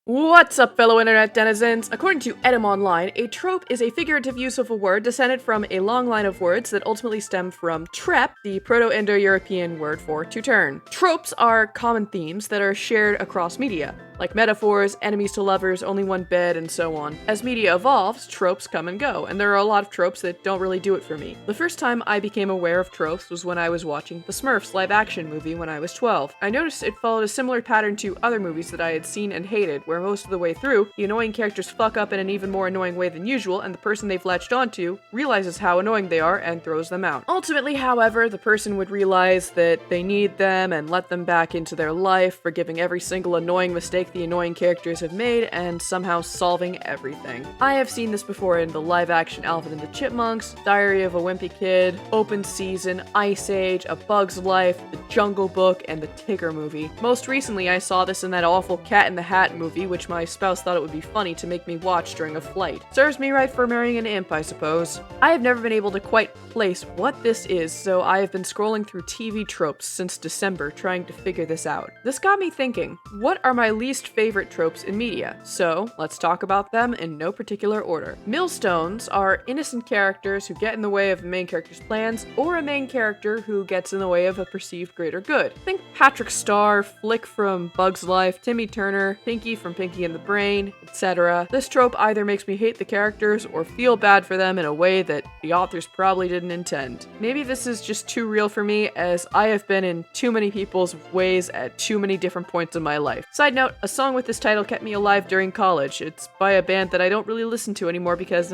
What's up, fellow internet denizens? According to Edom Online, a trope is a figurative use of a word descended from a long line of words that ultimately stem from trep, the Proto-Indo-European word for to turn. Tropes are common themes that are shared across media, like metaphors, enemies to lovers, only one bed, and so on. As media evolves, tropes come and go, and there are a lot of tropes that don't really do it for me. The first time I became aware of tropes was when I was watching the Smurfs live-action movie when I was 12. I noticed it followed a similar pattern to other movies that I had seen and hated, where most of the way through, the annoying characters fuck up in an even more annoying way than usual, and the person they've latched onto realizes how annoying they are and throws them out. Ultimately, however, the person would realize that they need them and let them back into their life, forgiving every single annoying mistake the annoying characters have made, and somehow solving everything. I have seen this before in the live-action Alvin and the Chipmunks, Diary of a Wimpy Kid, Open Season, Ice Age, A Bug's Life, The Jungle Book, and the Tigger movie. Most recently, I saw this in that awful Cat in the Hat movie, which my spouse thought it would be funny to make me watch during a flight. Serves me right for marrying an imp, I suppose. I have never been able to quite place what this is, so I have been scrolling through TV tropes since December trying to figure this out. This got me thinking, what are my least favorite tropes in media? So, let's talk about them in no particular order. Millstones are innocent characters who get in the way of the main character's plans, or a main character who gets in the way of a perceived greater good. Think Patrick Star, Flick from Bug's Life, Timmy Turner, Pinky from Pinky and the Brain, etc. This trope either makes me hate the characters or feel bad for them in a way that the authors probably didn't intend. Maybe this is just too real for me, as I have been in too many people's ways at too many different points in my life. Side note, a song with this title kept me alive during college. It's by a band that I don't really listen to anymore because,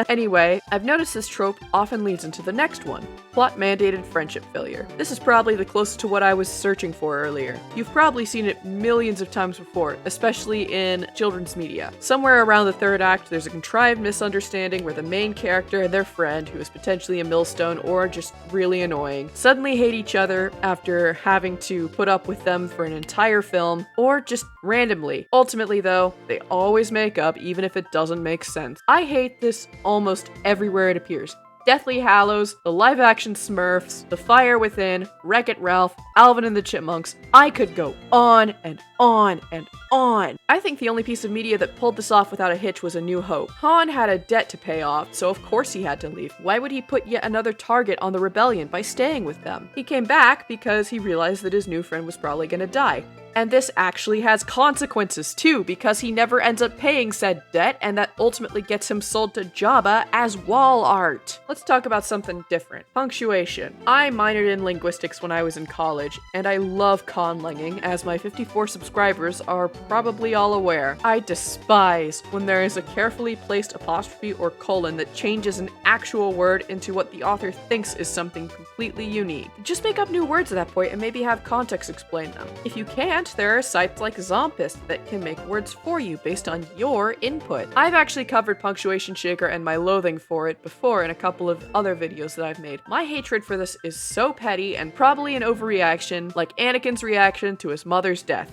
Anyway, I've noticed this trope often leads into the next one. Plot-mandated friendship failure. This is probably the closest to what I was searching for earlier. You've probably seen it millions of times before, especially in children's media. Somewhere around the third act, there's a contrived misunderstanding where the main character and their friend, who is potentially a millstone or just really annoying, suddenly hate each other after having to put up with them for an entire film, or just randomly. Ultimately, though, they always make up, even if it doesn't make sense. I hate this almost everywhere it appears. Deathly Hallows, the live-action Smurfs, The Fire Within, Wreck-It Ralph, Alvin and the Chipmunks. I could go on and on and on. I think the only piece of media that pulled this off without a hitch was A New Hope. Han had a debt to pay off, so of course he had to leave. Why would he put yet another target on the rebellion by staying with them? He came back because he realized that his new friend was probably gonna die. And this actually has consequences too, because he never ends up paying said debt, and that ultimately gets him sold to Jabba as wall art. Let's talk about something different. Punctuation. I minored in linguistics when I was in college, and I love conlanging, as my 54 subscribers are probably all aware. I despise when there is a carefully placed apostrophe or colon that changes an actual word into what the author thinks is something completely unique. Just make up new words at that point and maybe have context explain them. If you can't, there are sites like Zompist that can make words for you based on your input. I've actually covered Punctuation Shaker and my loathing for it before in a couple of other videos that I've made. My hatred for this is so petty and probably an overreaction, like Anakin's reaction to his mother's death.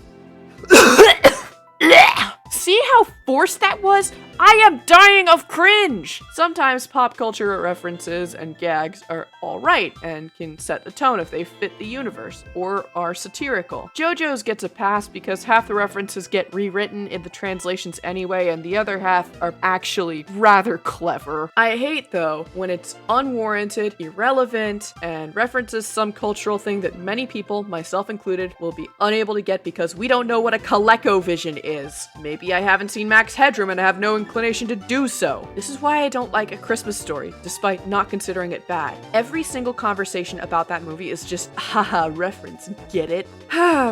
See how forced that was? I am dying of cringe! Sometimes pop culture references and gags are alright and can set the tone if they fit the universe, or are satirical. JoJo's gets a pass because half the references get rewritten in the translations anyway, and the other half are actually rather clever. I hate, though, when it's unwarranted, irrelevant, and references some cultural thing that many people, myself included, will be unable to get because we don't know what a ColecoVision is. Maybe I haven't seen Max Headroom and I have no inclination to do so. This is why I don't like A Christmas Story, despite not considering it bad. Every single conversation about that movie is just, haha, reference, get it?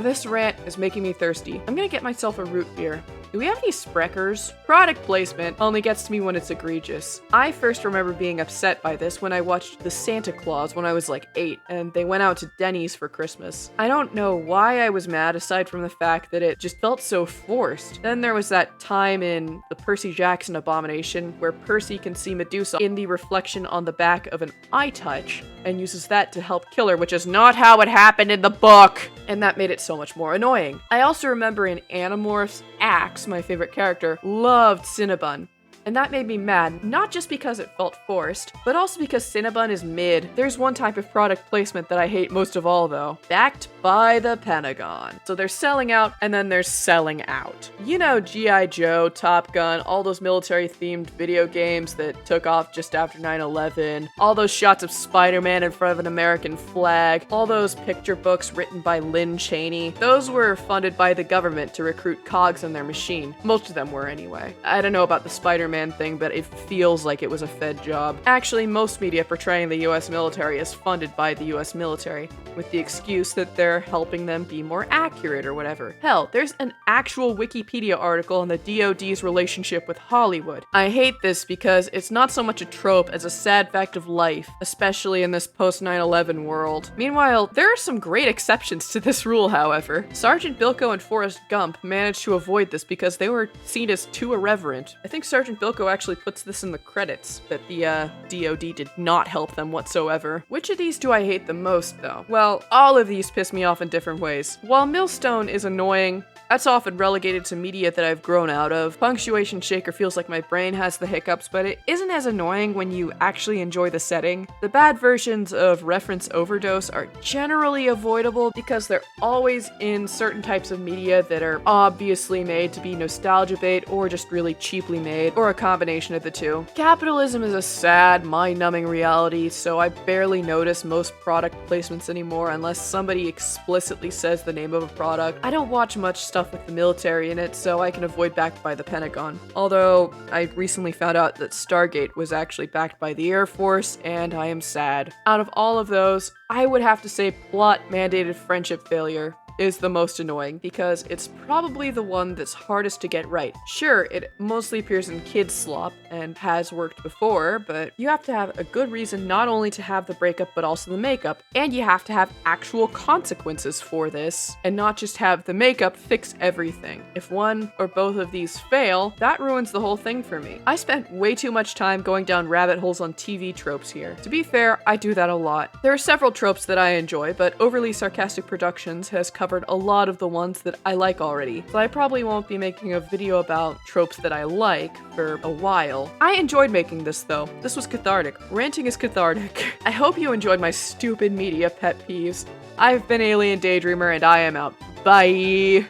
This rant is making me thirsty. I'm gonna get myself a root beer. Do we have any Spreckers? Product placement only gets to me when it's egregious. I first remember being upset by this when I watched The Santa Claus when I was like 8, and they went out to Denny's for Christmas. I don't know why I was mad aside from the fact that it just felt so forced. Then there was that time in the Percy Jackson Abomination where Percy can see Medusa in the reflection on the back of an eye touch and uses that to help kill her, which is not how it happened in the book. And that made it so much more annoying. I also remember in Animorphs, Axe, my favorite character, loved Cinnabon. and that made me mad, not just because it felt forced, but also because Cinnabon is mid. There's one type of product placement that I hate most of all though. Backed by the Pentagon. So they're selling out, and then they're selling out. You know, G.I. Joe, Top Gun, all those military-themed video games that took off just after 9/11, all those shots of Spider-Man in front of an American flag, all those picture books written by Lynn Chaney, those were funded by the government to recruit cogs in their machine. Most of them were anyway. I don't know about the Spider-Man thing, but it feels like it was a Fed job. Actually, most media portraying the US military is funded by the US military, with the excuse that they're helping them be more accurate or whatever. Hell, there's an actual Wikipedia article on the DoD's relationship with Hollywood. I hate this because it's not so much a trope as a sad fact of life, especially in this post-9/11 world. Meanwhile, there are some great exceptions to this rule, however. Sergeant Bilko and Forrest Gump managed to avoid this because they were seen as too irreverent. I think Sergeant Bilko actually puts this in the credits, that the DoD did not help them whatsoever. Which of these do I hate the most, though? Well, all of these piss me off in different ways. While Millstone is annoying, that's often relegated to media that I've grown out of. Punctuation Shaker feels like my brain has the hiccups, but it isn't as annoying when you actually enjoy the setting. The bad versions of Reference Overdose are generally avoidable because they're always in certain types of media that are obviously made to be nostalgia bait or just really cheaply made, or a combination of the two. Capitalism is a sad, mind-numbing reality, so I barely notice most product placements anymore unless somebody explicitly says the name of a product. I don't watch much stuff with the military in it, so I can avoid backed by the Pentagon. Although, I recently found out that Stargate was actually backed by the Air Force, and I am sad. Out of all of those, I would have to say plot-mandated friendship failure is the most annoying because it's probably the one that's hardest to get right. Sure, it mostly appears in kids slop and has worked before, but you have to have a good reason not only to have the breakup but also the makeup, and you have to have actual consequences for this and not just have the makeup fix everything. If one or both of these fail, that ruins the whole thing for me. I spent way too much time going down rabbit holes on TV tropes here. To be fair, I do that a lot. There are several tropes that I enjoy, but Overly Sarcastic Productions has covered a lot of the ones that I like already, so I probably won't be making a video about tropes that I like for a while. I enjoyed making this though. This was cathartic. Ranting is cathartic. I hope you enjoyed my stupid media pet peeves. I've been Alien Daydreamer and I am out. Bye!